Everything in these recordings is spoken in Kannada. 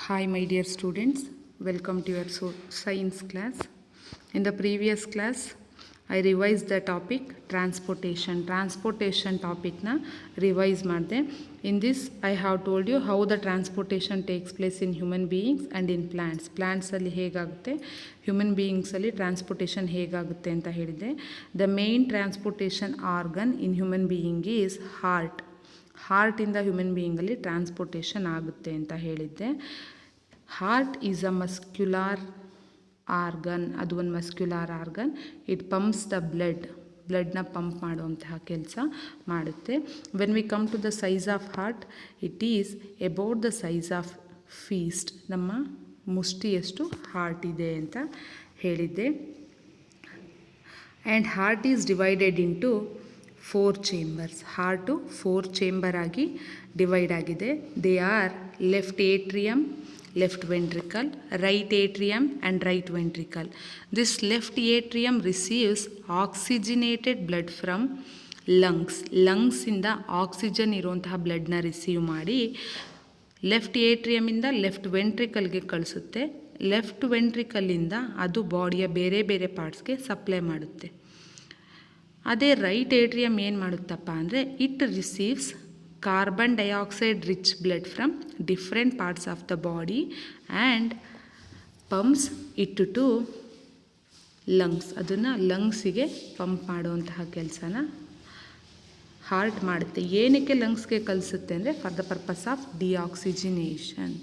Hi my dear students, welcome to your science class. In the previous class, I revised the topic transportation. Transportation topic na revise ಮಾಡಿದೆ. In this, I have told you how the transportation takes place in human beings and in plants. Plants ಅಲ್ಲಿ ಹೇಗಾಗುತ್ತೆ, human beings ಅಲ್ಲಿ transportation ಹೇಗಾಗುತ್ತೆ ಅಂತ ಹೇಳಿದೆ. The main transportation organ in human being is heart. ಹಾರ್ಟಿಂದ ಹ್ಯೂಮನ್ ಬೀಯಿಂಗಲ್ಲಿ ಟ್ರಾನ್ಸ್ಪೋರ್ಟೇಷನ್ ಆಗುತ್ತೆ ಅಂತ ಹೇಳಿದ್ದೆ. Heart is a muscular organ, ಅದು ಒಂದು muscular organ. It pumps the ಬ್ಲಡ್ನ ಪಂಪ್ ಮಾಡುವಂತಹ ಕೆಲಸ ಮಾಡುತ್ತೆ. When we come to the size of heart, it is about the size of fist. ನಮ್ಮ ಮುಷ್ಟಿಯಷ್ಟು ಹಾರ್ಟ್ ಇದೆ ಅಂತ ಹೇಳಿದ್ದೆ. And heart is divided into 4 chambers. Heart 4 chamber ಆಗಿ ಡಿವೈಡ್ ಆಗಿದೆ. They are left atrium, left ventricle, right ಏಟ್ರಿಯಮ್ and right ventricle. This left atrium receives oxygenated blood from ಲಂಗ್ಸಿಂದ ಆಕ್ಸಿಜನ್ ಇರುವಂತಹ ಬ್ಲಡ್ನ ರಿಸೀವ್ ಮಾಡಿ ಲೆಫ್ಟ್ ಏಟ್ರಿಯಮಿಂದ ಲೆಫ್ಟ್ ವೆಂಟ್ರಿಕಲ್ಗೆ ಕಳಿಸುತ್ತೆ. ಲೆಫ್ಟ್ ವೆಂಟ್ರಿಕಲ್ಲಿಂದ ಅದು ಬಾಡಿಯ ಬೇರೆ ಬೇರೆ ಪಾರ್ಟ್ಸ್ಗೆ ಸಪ್ಲೈ ಮಾಡುತ್ತೆ. ಅದೇ ರೈಟ್ ಏಟ್ರಿಯಮ್ ಏನು ಮಾಡುತ್ತಪ್ಪ ಅಂದರೆ, it receives carbon dioxide rich blood from different parts of the body and pumps it to lungs. ಅದನ್ನು ಲಂಗ್ಸಿಗೆ ಪಂಪ್ ಮಾಡುವಂತಹ ಕೆಲಸನ ಹಾರ್ಟ್ ಮಾಡುತ್ತೆ. ಏನಕ್ಕೆ ಲಂಗ್ಸ್ಗೆ ಕಲಿಸುತ್ತೆ ಅಂದರೆ, for the purpose of oxygenation.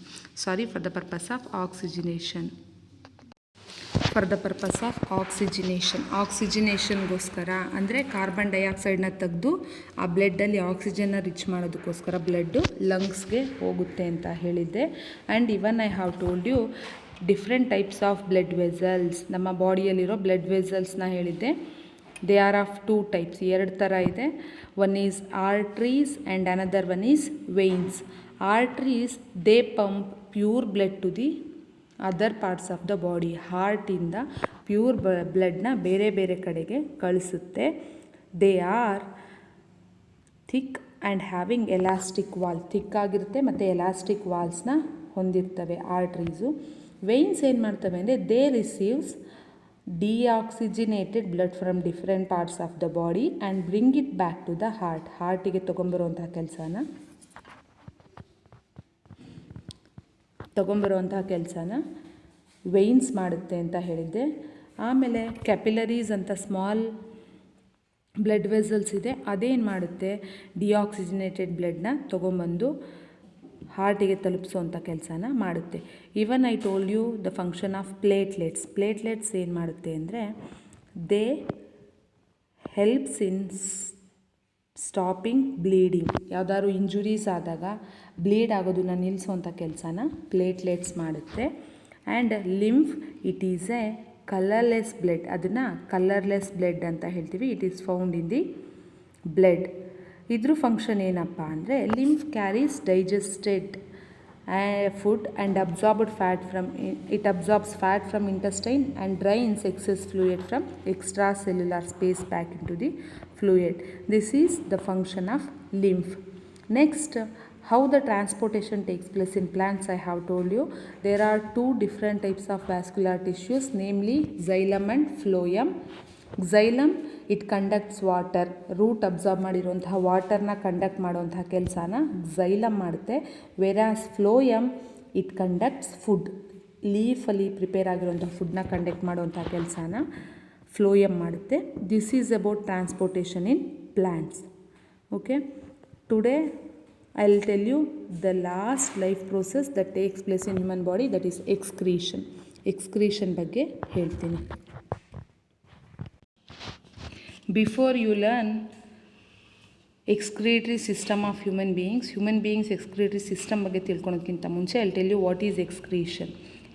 For the purpose of ಆಕ್ಸಿಜಿನೇಷನ್ಗೋಸ್ಕರ ಅಂದರೆ ಕಾರ್ಬನ್ ಡೈಆಕ್ಸೈಡ್ನ ತೆಗೆದು ಆ ಬ್ಲಡ್ಡಲ್ಲಿ ಆಕ್ಸಿಜನ್ನ ರಿಚ್ ಮಾಡೋದಕ್ಕೋಸ್ಕರ ಬ್ಲಡ್ಡು ಲಂಗ್ಸ್ಗೆ ಹೋಗುತ್ತೆ ಅಂತ ಹೇಳಿದ್ದೆ. And even I have told you different types of blood vessels. ನಮ್ಮ ಬಾಡಿಯಲ್ಲಿರೋ ಬ್ಲಡ್ ವೆಸಲ್ಸ್ನ ಹೇಳಿದ್ದೆ. ದೇ ಆರ್ ಆಫ್ 2 ಟೈಪ್ಸ್, 2 ಥರ ಇದೆ. One is arteries and another one is veins. Arteries they pump pure blood to the other parts of the body. ಹಾರ್ಟಿಂದ ಪ್ಯೂರ್ ಬ್ಲಡ್ನ ಬೇರೆ ಬೇರೆ ಕಡೆಗೆ ಕಳಿಸುತ್ತೆ. They are thick and having elastic wall. Thick ಆಗಿರುತ್ತೆ ಮತ್ತು ಎಲಾಸ್ಟಿಕ್ ವಾಲ್ಸ್ನ ಹೊಂದಿರ್ತವೆ ಆರ್ಟ್ರೀಸು. ವೇನ್ಸ್ ಏನು ಮಾಡ್ತವೆ ಅಂದರೆ, they receives deoxygenated blood from different parts of the body and bring it back to the ಹಾರ್ಟಿಗೆ ತೊಗೊಂಬರುವಂತಹ ಕೆಲಸನ ವೇನ್ಸ್ ಮಾಡುತ್ತೆ ಅಂತ ಹೇಳಿದ್ದೆ. ಆಮೇಲೆ ಕ್ಯಾಪಿಲರೀಸ್ ಅಂತ ಸ್ಮಾಲ್ ಬ್ಲಡ್ ವೆಸಲ್ಸ್ ಇದೆ. ಅದೇನು ಮಾಡುತ್ತೆ, ಡಿಆಕ್ಸಿಜಿನೇಟೆಡ್ ಬ್ಲಡ್ನ ತೊಗೊಂಬಂದು ಹಾರ್ಟಿಗೆ ತಲುಪಿಸುವಂಥ ಕೆಲಸನ ಮಾಡುತ್ತೆ. Even I told you the function of platelets ಏನು ಮಾಡುತ್ತೆ ಅಂದರೆ, they helps in stopping bleeding. ಯಾವುದಾದ್ರು ಇಂಜುರೀಸ್ ಆದಾಗ ಬ್ಲೀಡ್ ಆಗೋದನ್ನು ನಿಲ್ಲಿಸುವಂಥ ಕೆಲಸನ ಪ್ಲೇಟ್ಲೆಟ್ಸ್ ಮಾಡುತ್ತೆ. And lymph, it is a colourless blood. ಅದನ್ನು ಕಲರ್ಲೆಸ್ ಬ್ಲಡ್ ಅಂತ ಹೇಳ್ತೀವಿ. It is found in the blood. ಇದ್ರ ಫಂಕ್ಷನ್ ಏನಪ್ಪ ಅಂದರೆ, lymph carries digested food and absorbs fat from intestine and drains excess fluid from extra cellular space back in to the fluid. This is the function of lymph. Next, how the transportation takes place in plants, I have told you. There are 2 different types of vascular tissues, namely xylem and phloem. Xylem, it conducts water. Root absorb ಮಾಡಿರುವಂತಹ ವಾಟರ್ನ ಕಂಡಕ್ಟ್ ಮಾಡುವಂತಹ ಕೆಲಸನ xylem ಮಾಡುತ್ತೆ. Whereas phloem, it conducts food. ಲೀಫಲ್ಲಿ ಪ್ರಿಪೇರ್ ಆಗಿರುವಂಥ ಫುಡ್ನ ಕಂಡಕ್ಟ್ ಮಾಡುವಂಥ ಕೆಲಸನ ಫ್ಲೋಯಮ್ ಮಾಡುತ್ತೆ. This is about transportation in plants. Okay, today I will tell you the last life process that takes place in human body, that is excretion ಬಗ್ಗೆ ಹೇಳ್ತೀನಿ. Before you learn excretory system of human beings excretory system ಬಗ್ಗೆ ತಿಳ್ಕೊಳೋದಕ್ಕಿಂತ ಮುಂಚೆ I will tell you what is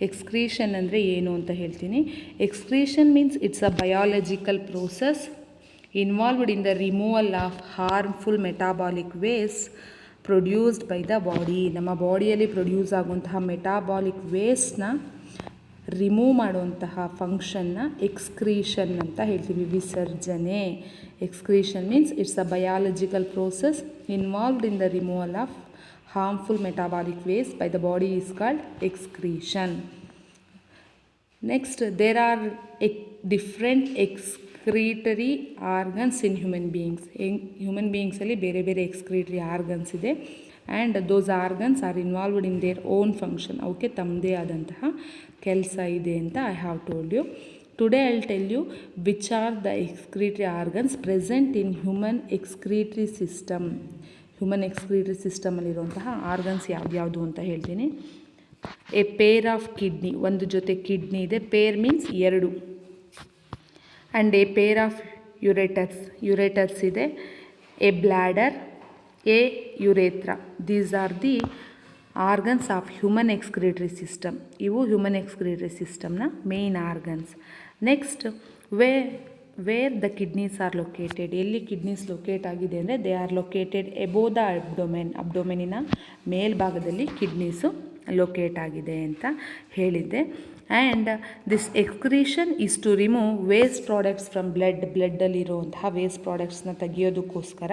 excretion ಅಂದರೆ ಏನು ಅಂತ ಹೇಳ್ತೀನಿ. Excretion means it's a biological process involved in the removal of harmful metabolic waste produced by the body. ನಮ್ಮ ಬಾಡಿಯಲ್ಲಿ ಪ್ರೊಡ್ಯೂಸ್ ಆಗುವಂತಹ ಮೆಟಾಬಾಲಿಕ್ ವೇಸ್ಟ್ನ ರಿಮೂವ್ ಮಾಡುವಂತಹ ಫಂಕ್ಷನ್ನ ಎಕ್ಸ್ಕ್ರೀಷನ್ ಅಂತ ಹೇಳ್ತೀವಿ, ವಿಸರ್ಜನೆ. Excretion means it's a biological process involved in the removal of harmful metabolic waste by the body is called excretion. Next, there are different excretory organs in human beings. Human beings ಅಲ್ಲಿ ಬೇರೆ ಬೇರೆ excretory organs ಇದೆ, and those organs are involved in their own function. ಅವಕ್ಕೆ ತಮ್ಮದೇ ಆದಂತಹ ಕೆಲಸ ಇದೆ ಅಂತ I have told you. Today I will tell you which are the excretory organs present in human excretory system. Human excretory ಸಿಸ್ಟಮಲ್ಲಿರುವಂತಹ ಆರ್ಗನ್ಸ್ ಯಾವ್ದು ಅಂತ ಹೇಳ್ತೀನಿ. ಎ ಪೇರ್ ಆಫ್ ಕಿಡ್ನಿ, ಒಂದು ಜೊತೆ ಕಿಡ್ನಿ ಇದೆ. ಪೇರ್ ಮೀನ್ಸ್ ಎರಡು. And a pair of ureters ಇದೆ. A bladder, a urethra. These are the organs of human excretory system. ಇವು ಹ್ಯೂಮನ್ ಎಕ್ಸ್ಕ್ರೀಟರಿ ಸಿಸ್ಟಮ್ನ main organs. Next, where the kidneys are located. ಎಲ್ಲಿ ಕಿಡ್ನೀಸ್ ಲೊಕೇಟ್ ಆಗಿದೆ ಅಂದರೆ they are located above the ಅಬ್ಡೊಮೆನಿನ ಮೇಲ್ಭಾಗದಲ್ಲಿ ಕಿಡ್ನೀಸು ಲೊಕೇಟ್ ಆಗಿದೆ ಅಂತ ಹೇಳಿದ್ದೆ. And this excretion is to remove waste products from ಬ್ಲಡ್ಡಲ್ಲಿರುವಂತಹ ವೇಸ್ಟ್ ಪ್ರಾಡಕ್ಟ್ಸ್ನ ತೆಗೆಯೋದಕ್ಕೋಸ್ಕರ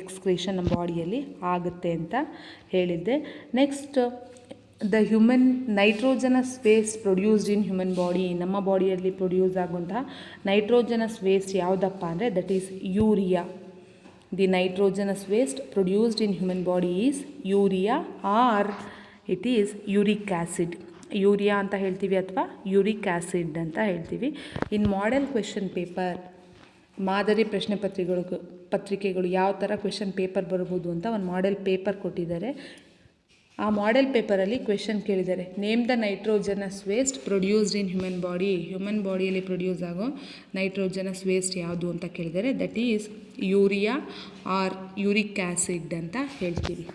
ಎಕ್ಸ್ಕ್ರೀಷನ್ ನಮ್ಮ ಬಾಡಿಯಲ್ಲಿ ಆಗುತ್ತೆ ಅಂತ ಹೇಳಿದ್ದೆ. Next, the human nitrogenous waste produced in human body. ನಮ್ಮ ಬಾಡಿಯಲ್ಲಿ ಪ್ರೊಡ್ಯೂಸ್ ಆಗುವಂತಹ ನೈಟ್ರೋಜನಸ್ ವೇಸ್ಟ್ ಯಾವುದಪ್ಪ ಅಂದರೆ that is urea. The nitrogenous waste produced in human body is urea or it is uric acid. Urea ಅಂತ ಹೇಳ್ತೀವಿ ಅಥವಾ ಯೂರಿಕ್ ಆ್ಯಸಿಡ್ ಅಂತ ಹೇಳ್ತೀವಿ. ಇನ್ ಮಾಡೆಲ್ ಕ್ವೆಶನ್ ಪೇಪರ್, ಮಾದರಿ ಪ್ರಶ್ನೆ ಪತ್ರಿಕೆಗಳು ಯಾವ ಥರ ಕ್ವೆಶನ್ ಪೇಪರ್ ಬರ್ಬೋದು ಅಂತ ಒಂದು ಮಾಡೆಲ್ ಪೇಪರ್ ಕೊಟ್ಟಿದ್ದಾರೆ. ಆ ಮಾಡೆಲ್ ಪೇಪರಲ್ಲಿ ಕ್ವೆಶನ್ ಕೇಳಿದ್ದಾರೆ, name the nitrogenous waste produced in human body. Human ಬಾಡಿಯಲ್ಲಿ ಪ್ರೊಡ್ಯೂಸ್ ಆಗೋ ನೈಟ್ರೋಜನಸ್ ವೇಸ್ಟ್ ಯಾವುದು ಅಂತ ಕೇಳಿದ್ದಾರೆ. That is urea or uric acid ಅಂತ ಹೇಳ್ತೀವಿ.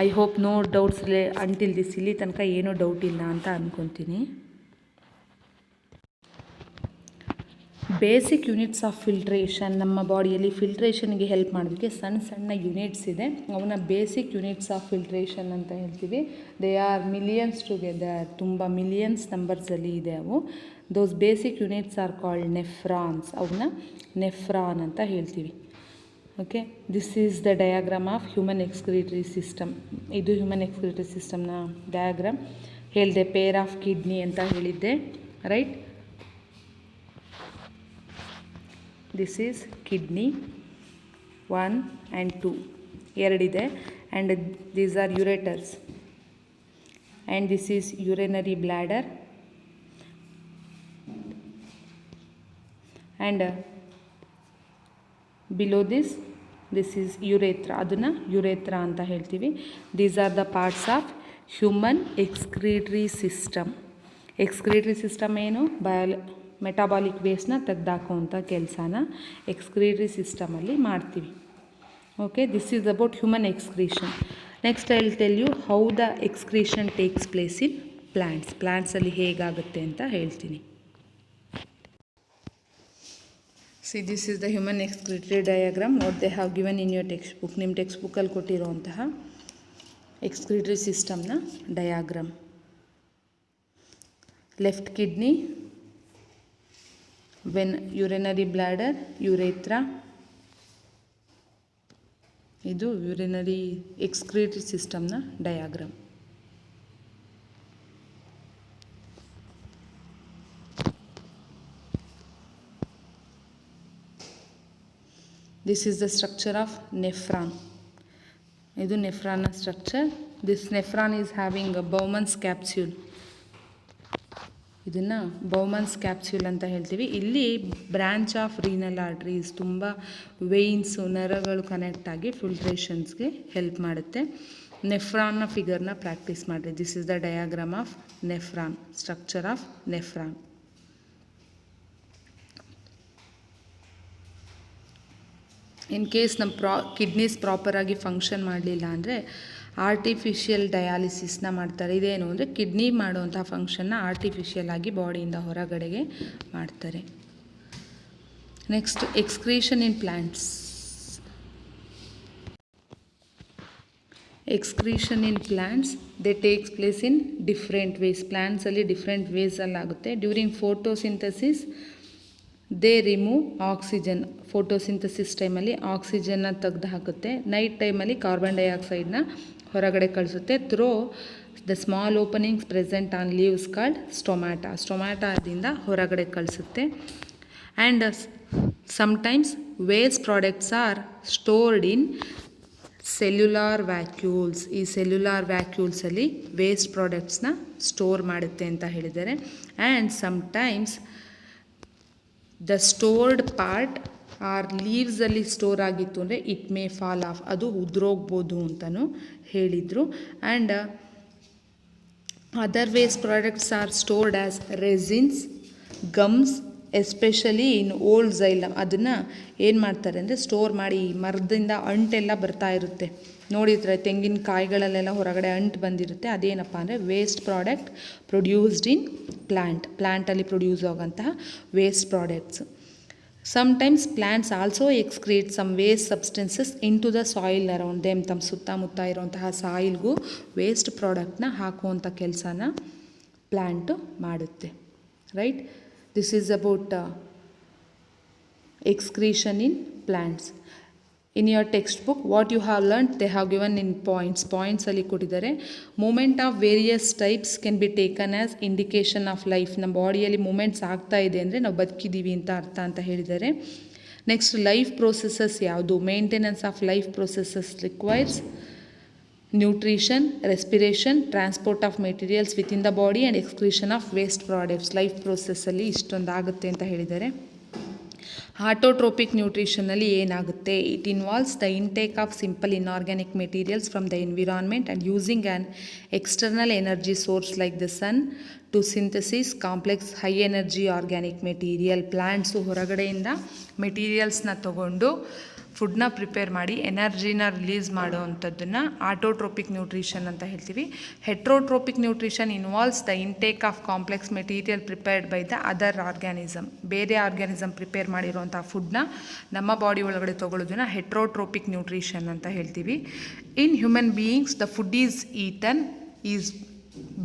I hope no doubts until this. ಇಲ್ಲಿ ತನಕ ಏನೂ ಡೌಟ್ ಇಲ್ಲ ಅಂತ ಅಂದ್ಕೊತೀನಿ. Basic units of filtration. ನಮ್ಮ ಬಾಡಿಯಲ್ಲಿ ಫಿಲ್ಟ್ರೇಷನ್ಗೆ ಹೆಲ್ಪ್ ಮಾಡೋದಕ್ಕೆ ಸಣ್ಣ ಯೂನಿಟ್ಸ್ ಇದೆ. ಅವನ್ನ ಬೇಸಿಕ್ ಯೂನಿಟ್ಸ್ ಆಫ್ ಫಿಲ್ಟ್ರೇಷನ್ ಅಂತ ಹೇಳ್ತೀವಿ. They are millions together. ತುಂಬ ಮಿಲಿಯನ್ಸ್ ನಂಬರ್ಸಲ್ಲಿ ಇದೆ ಅವು. Those basic units are called nephrons. ಅವನ್ನ ನೆಫ್ರಾನ್ ಅಂತ ಹೇಳ್ತೀವಿ. Okay, this is the diagram of human excretory system. ಇದು ಹ್ಯೂಮನ್ ಎಕ್ಸ್ಕ್ರೀಟರಿ ಸಿಸ್ಟಮ್ನ ಡಯಾಗ್ರಾಮ್. ಹೇಳಿದೆ ಪೇರ್ ಆಫ್ ಕಿಡ್ನಿ ಅಂತ ಹೇಳಿದ್ದೆ, right? This is kidney 1 and 2, ಎರಡಿದೆ. And these are ureters. And this is urinary bladder. And below this is urethra. ಅದನ್ನು ಯುರೇತ್ರ ಅಂತ ಹೇಳ್ತೀವಿ. These are the parts of human excretory system. Excretory system ಏನು? ಮೆಟಾಬಾಲಿಕ್ ವೇಸ್ಟ್ನ ತೆಗೆದಾಕುವಂಥ ಕೆಲಸನ ಎಕ್ಸ್ಕ್ರೀಟರಿ ಸಿಸ್ಟಮಲ್ಲಿ ಮಾಡ್ತೀವಿ. Okay, this is about human excretion. Next I will tell you how the excretion takes place in plants. ಪ್ಲ್ಯಾಂಟ್ಸಲ್ಲಿ ಹೇಗಾಗುತ್ತೆ ಅಂತ ಹೇಳ್ತೀನಿ. See, this is the human excretory diagram. What they have given in your textbook. ನಿಮ್ಮ ಟೆಕ್ಸ್ಟ್ ಬುಕ್ಕಲ್ಲಿ ಕೊಟ್ಟಿರುವಂತಹ ಎಕ್ಸ್ಕ್ರೀಟರಿ ಸಿಸ್ಟಮ್ನ diagram. Left kidney, urinary bladder, urethra. ಇದು ಯುರಿನರಿ ಎಕ್ಸ್ಕ್ರೀಟರಿ ಸಿಸ್ಟಮ್ನ diagram. This is the structure of nephron. ಇದು ನೆಫ್ರಾನ್ನ structure. This nephron is having a Bowman's capsule. ಇದನ್ನು ಬೌಮನ್ಸ್ ಕ್ಯಾಪ್ಸ್ಯೂಲ್ ಅಂತ ಹೇಳ್ತೀವಿ. ಇಲ್ಲಿ ಬ್ರ್ಯಾಂಚ್ ಆಫ್ ರೀನಲ್ ಆರ್ಟ್ರೀಸ್, ತುಂಬ ವೇಯ್ನ್ಸು, ನರಗಳು ಕನೆಕ್ಟ್ ಆಗಿ ಫಿಲ್ಟ್ರೇಷನ್ಸ್ಗೆ ಹೆಲ್ಪ್ ಮಾಡುತ್ತೆ. ನೆಫ್ರಾನ್ನ ಫಿಗರ್ನ ಪ್ರಾಕ್ಟೀಸ್ ಮಾಡಿರಿ. This is the diagram of nephron, structure of nephron. In case ನಮ್ಮ ಕಿಡ್ನೀಸ್ ಪ್ರಾಪರಾಗಿ ಫಂಕ್ಷನ್ ಮಾಡಲಿಲ್ಲ ಅಂದರೆ ಆರ್ಟಿಫಿಷಿಯಲ್ ಡಯಾಲಿಸಿಸ್ನ ಮಾಡ್ತಾರೆ. ಇದೇನು ಅಂದರೆ ಕಿಡ್ನಿ ಮಾಡುವಂಥ ಫಂಕ್ಷನ್ನ ಆರ್ಟಿಫಿಷಿಯಲ್ ಆಗಿ ಬಾಡಿಯಿಂದ ಹೊರಗಡೆಗೆ ಮಾಡ್ತಾರೆ. Next, excretion in plants. Excretion in plants they takes place in different ways. ಪ್ಲ್ಯಾಂಟ್ಸಲ್ಲಿ ಡಿಫ್ರೆಂಟ್ ವೇಸಲ್ಲಾಗುತ್ತೆ. During photosynthesis they remove oxygen. Photosynthesis ಟೈಮಲ್ಲಿ ಆಕ್ಸಿಜನ್ನ ತೆಗೆದು ಹಾಕುತ್ತೆ. ನೈಟ್ ಟೈಮಲ್ಲಿ ಕಾರ್ಬನ್ ಡೈಆಕ್ಸೈಡ್ನ ಹೊರಗಡೆ ಕಳಿಸುತ್ತೆ through the small openings present on leaves called stomata. ಸ್ಟೊಮ್ಯಾಟಾದಿಂದ ಹೊರಗಡೆ ಕಳಿಸುತ್ತೆ. And sometimes waste products are stored in cellular vacuoles. ಈ ಸೆಲ್ಯುಲಾರ್ ವ್ಯಾಕ್ಯೂಲ್ಸಲ್ಲಿ ವೇಸ್ಟ್ ಪ್ರಾಡಕ್ಟ್ಸ್ನ ಸ್ಟೋರ್ ಮಾಡುತ್ತೆ ಅಂತ ಹೇಳಿದ್ದಾರೆ. And sometimes the stored part R ಲೀವ್ಸಲ್ಲಿ store ಆಗಿತ್ತು ಅಂದರೆ ಇಟ್ ಮೇ ಫಾಲ್ ಆಫ್, ಅದು ಉದುರೋಗ್ಬೋದು ಅಂತಲೂ ಹೇಳಿದರು. And other waste products are stored as raisins, ಗಮ್ಸ್, especially in old xylem. ಅದನ್ನು ಏನು ಮಾಡ್ತಾರೆ ಅಂದರೆ ಸ್ಟೋರ್ ಮಾಡಿ, ಮರದಿಂದ ಅಂಟೆಲ್ಲ ಬರ್ತಾ ಇರುತ್ತೆ ನೋಡಿದ್ರೆ, ತೆಂಗಿನಕಾಯಿಗಳಲ್ಲೆಲ್ಲ ಹೊರಗಡೆ ಅಂಟು ಬಂದಿರುತ್ತೆ, ಅದೇನಪ್ಪ ಅಂದರೆ ವೇಸ್ಟ್ ಪ್ರಾಡಕ್ಟ್ ಪ್ರೊಡ್ಯೂಸ್ಡ್ ಇನ್ ಪ್ಲ್ಯಾಂಟಲ್ಲಿ ಪ್ರೊಡ್ಯೂಸ್ ಆಗೋಂತಹ waste products. Sometimes plants also excrete some waste substances into the soil around them. ತಮ್ಮ ಸುತ್ತಮುತ್ತ ಇರುವಂತಹ ಸಾಯಿಲ್ಗೂ ವೇಸ್ಟ್ ಪ್ರಾಡಕ್ಟ್ನ ಹಾಕುವಂಥ ಕೆಲಸನ ಪ್ಲ್ಯಾಂಟು ಮಾಡುತ್ತೆ. Right, this is about excretion in plants. In your textbook what you have learnt they have given in points ಅಲ್ಲಿ ಕೊಟ್ಟಿದ್ದಾರೆ. Movement of various types can be taken as indication of life. ನಮ್ಮ ಬಾಡಿಯಲ್ಲಿ ಮೂಮೆಂಟ್ಸ್ ಆಗ್ತಾ ಇದೆ ಅಂದರೆ ನಾವು ಬದುಕಿದ್ದೀವಿ ಅಂತ ಅರ್ಥ ಅಂತ ಹೇಳಿದ್ದಾರೆ. ನೆಕ್ಸ್ಟ್, ಲೈಫ್ ಪ್ರೋಸೆಸಸ್ ಯಾವುದು? Maintenance of life processes requires nutrition, respiration, transport of materials within the body and excretion of waste products. Life ಪ್ರೋಸೆಸ್ಸಲ್ಲಿ ಇಷ್ಟೊಂದು ಆಗುತ್ತೆ ಅಂತ ಹೇಳಿದ್ದಾರೆ. ಆಟೋಟ್ರೋಪಿಕ್ ನ್ಯೂಟ್ರಿಷನಲ್ಲಿ ಏನಾಗುತ್ತೆ? It involves the intake of simple inorganic materials from the environment and using an external energy source like the sun to synthesis complex high energy organic material. Plants ಹೊರಗಡೆಯಿಂದ ಮೆಟೀರಿಯಲ್ಸ್ನ ತಗೊಂಡು ಫುಡ್ನ ಪ್ರಿಪೇರ್ ಮಾಡಿ ಎನರ್ಜಿನ ರಿಲೀಸ್ ಮಾಡೋ ಅಂಥದ್ದನ್ನು ಆಟೋಟ್ರೋಪಿಕ್ ನ್ಯೂಟ್ರಿಷನ್ ಅಂತ ಹೇಳ್ತೀವಿ. Heterotrophic nutrition involves the intake of complex material prepared by the other organism. ಬೇರೆ ಆರ್ಗ್ಯಾನಿಸಮ್ ಪ್ರಿಪೇರ್ ಮಾಡಿರೋಂಥ ಫುಡ್ನ ನಮ್ಮ ಬಾಡಿ ಒಳಗಡೆ ತೊಗೊಳ್ಳೋದನ್ನ ಹೆಟ್ರೋಟ್ರೋಪಿಕ್ ನ್ಯೂಟ್ರಿಷನ್ ಅಂತ ಹೇಳ್ತೀವಿ. ಇನ್ human beings the food is eaten is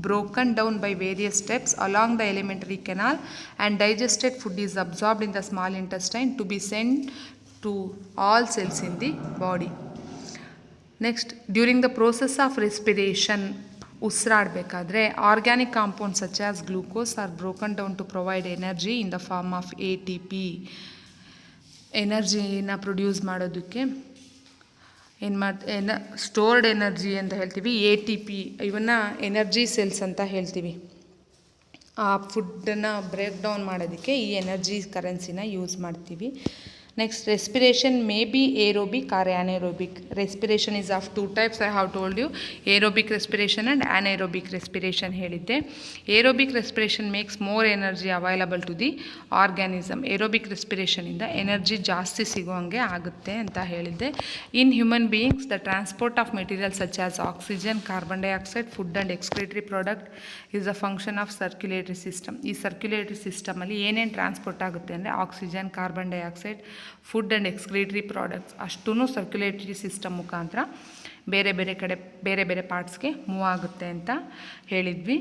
broken down by various steps along the alimentary canal and digested food is absorbed in the small intestine to be sent to all cells in the body. Next, during the process of respiration, ಉಸಿರಾಡಬೇಕಾದ್ರೆ organic compounds such as glucose are broken down to provide energy in the form of ATP. ಎನರ್ಜಿನ ಪ್ರೊಡ್ಯೂಸ್ ಮಾಡೋದಕ್ಕೆ ಸ್ಟೋರ್ಡ್ ಎನರ್ಜಿ ಅಂತ ಹೇಳ್ತೀವಿ. ATP ಇವನ್ನ ಎನರ್ಜಿ ಸೆಲ್ಸ್ ಅಂತ ಹೇಳ್ತೀವಿ. ಆ ಫುಡ್ಡನ್ನು ಬ್ರೇಕ್ ಡೌನ್ ಮಾಡೋದಕ್ಕೆ ಈ ಎನರ್ಜಿ ಕರೆನ್ಸಿನ ಯೂಸ್ ಮಾಡ್ತೀವಿ. Next, respiration may be aerobic or anaerobic. Respiration is of 2 types I have told you. Aerobic respiration and anaerobic respiration ಹೇಳಿದ್ದೆ. Aerobic respiration makes more energy available to the organism. Aerobic ರೆಸ್ಪಿರೇಷನಿಂದ ಎನರ್ಜಿ ಜಾಸ್ತಿ ಸಿಗೋಂಗೆ ಆಗುತ್ತೆ ಅಂತ ಹೇಳಿದ್ದೆ. In human beings the transport of material such as oxygen, carbon dioxide, food and excretory product is a function of circulatory system. ಈ ಸರ್ಕ್ಯುಲೇಟರಿ ಸಿಸ್ಟಮಲ್ಲಿ ಏನೇನು ಟ್ರಾನ್ಸ್ಪೋರ್ಟ್ ಆಗುತ್ತೆ ಅಂದರೆ oxygen, carbon dioxide, food and excretory products ಅಷ್ಟೂ ಸರ್ಕ್ಯುಲೇಟರಿ ಸಿಸ್ಟಮ್ ಮುಖಾಂತರ ಬೇರೆ ಬೇರೆ ಕಡೆ ಬೇರೆ ಬೇರೆ ಪಾರ್ಟ್ಸ್ಗೆ ಮೂವ್ ಆಗುತ್ತೆ ಅಂತ ಹೇಳಿದ್ವಿ.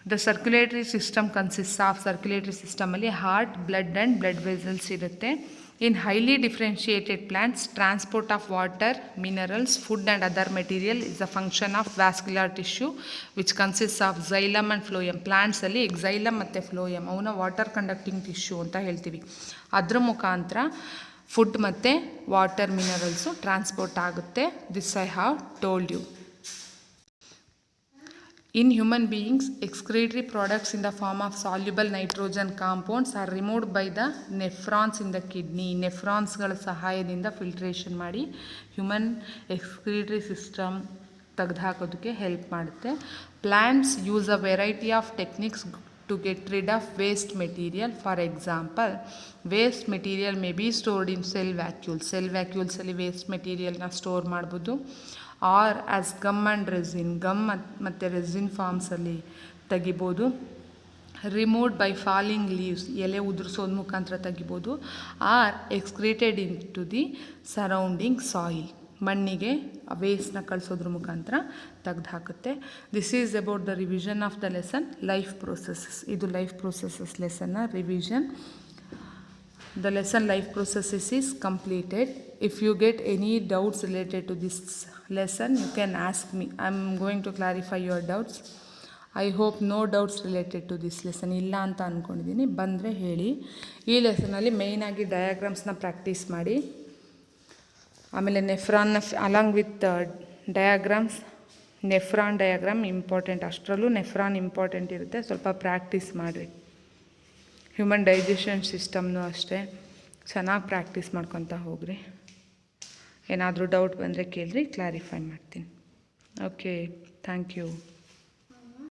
The circulatory system consist of, circulatory ಸಿಸ್ಟಮಲ್ಲಿ heart, blood and blood vessels ಇರುತ್ತೆ. In highly differentiated plants, transport of water, minerals, food and other material is a function of vascular tissue which consist of xylem and phloem. ಪ್ಲಾಂಟ್ಸಲ್ಲಿ ಎಕ್ಸೈಲಮ್ ಮತ್ತು ಫ್ಲೋಯಮ್ ಅವನ್ನ ವಾಟರ್ ಕಂಡಕ್ಟಿಂಗ್ ಟಿಶ್ಯೂ ಅಂತ ಹೇಳ್ತೀವಿ. ಅದ್ರ ಮುಖಾಂತರ ಫುಡ್ ಮತ್ತು ವಾಟರ್ ಮಿನರಲ್ಸು ಟ್ರಾನ್ಸ್ಪೋರ್ಟ್ ಆಗುತ್ತೆ. This I have told you. In human beings, excretory products in the form of soluble nitrogen compounds are removed by the nephrons in the kidney. ನೆಫ್ರಾನ್ಸ್ಗಳ ಸಹಾಯದಿಂದ ಫಿಲ್ಟ್ರೇಷನ್ ಮಾಡಿ ಹ್ಯೂಮನ್ ಎಕ್ಸ್ಕ್ರೀಟರಿ ಸಿಸ್ಟಮ್ ತೆಗೆದುಹಾಕೋದಕ್ಕೆ ಹೆಲ್ಪ್ ಮಾಡುತ್ತೆ. Plants use a variety of techniques to get rid of waste material. For example, waste material may be stored in cell vacuoles. Cell vacuoles ಅಲ್ಲಿ waste materialನ ಸ್ಟೋರ್ ಮಾಡ್ಬೋದು. Or as gum and resin, gum ಮತ್ತು ರೆಸಿನ್ ಫಾರ್ಮ್ಸಲ್ಲಿ ತೆಗಿಬೋದು. ರಿಮೂವ್ಡ್ ಬೈ ಫಾಲಿಂಗ್ ಲೀವ್ಸ್, ಎಲೆ ಉದುರಿಸೋದು ಮುಖಾಂತರ ತೆಗಿಬೋದು. Or excreted into the surrounding soil, ಮಣ್ಣಿಗೆ ವೇಸ್ಟ್ನ ಕಳಿಸೋದ್ರ ಮುಖಾಂತರ ತೆಗೆದು ಹಾಕುತ್ತೆ. This is about the revision of the lesson life processes. ಇದು ಲೈಫ್ ಪ್ರೋಸೆಸಸ್ ಲೆಸನ್ನ revision. The lesson life processes is completed. If you get any doubts related to this lesson, you can ask me. I'm going to clarify your doubts. I hope no doubts related to this lesson ಇಲ್ಲ ಅಂತ ಅಂದ್ಕೊಂಡಿದ್ದೀನಿ. ಬಂದರೆ ಹೇಳಿ. ಈ ಲೆಸನಲ್ಲಿ ಮೇಯ್ನಾಗಿ ಡಯಾಗ್ರಾಮ್ಸ್ನ ಪ್ರಾಕ್ಟೀಸ್ ಮಾಡಿ, ಆಮೇಲೆ nephron along with diagrams, nephron diagram important, ಅಷ್ಟರಲ್ಲೂ ನೆಫ್ರಾನ್ ಇಂಪಾರ್ಟೆಂಟ್ ಇರುತ್ತೆ, ಸ್ವಲ್ಪ ಪ್ರಾಕ್ಟೀಸ್ ಮಾಡಿರಿ. ಹ್ಯೂಮನ್ ಡೈಜೆಷನ್ ಸಿಸ್ಟಮ್ನೂ ಅಷ್ಟೇ ಚೆನ್ನಾಗಿ ಪ್ರಾಕ್ಟೀಸ್ ಮಾಡ್ಕೊತಾ ಹೋಗ್ರಿ. ಏನಾದರೂ ಡೌಟ್ ಬಂದರೆ ಕೇಳಿರಿ, ಕ್ಲಾರಿಫೈ ಮಾಡ್ತೀನಿ. Okay, thank you.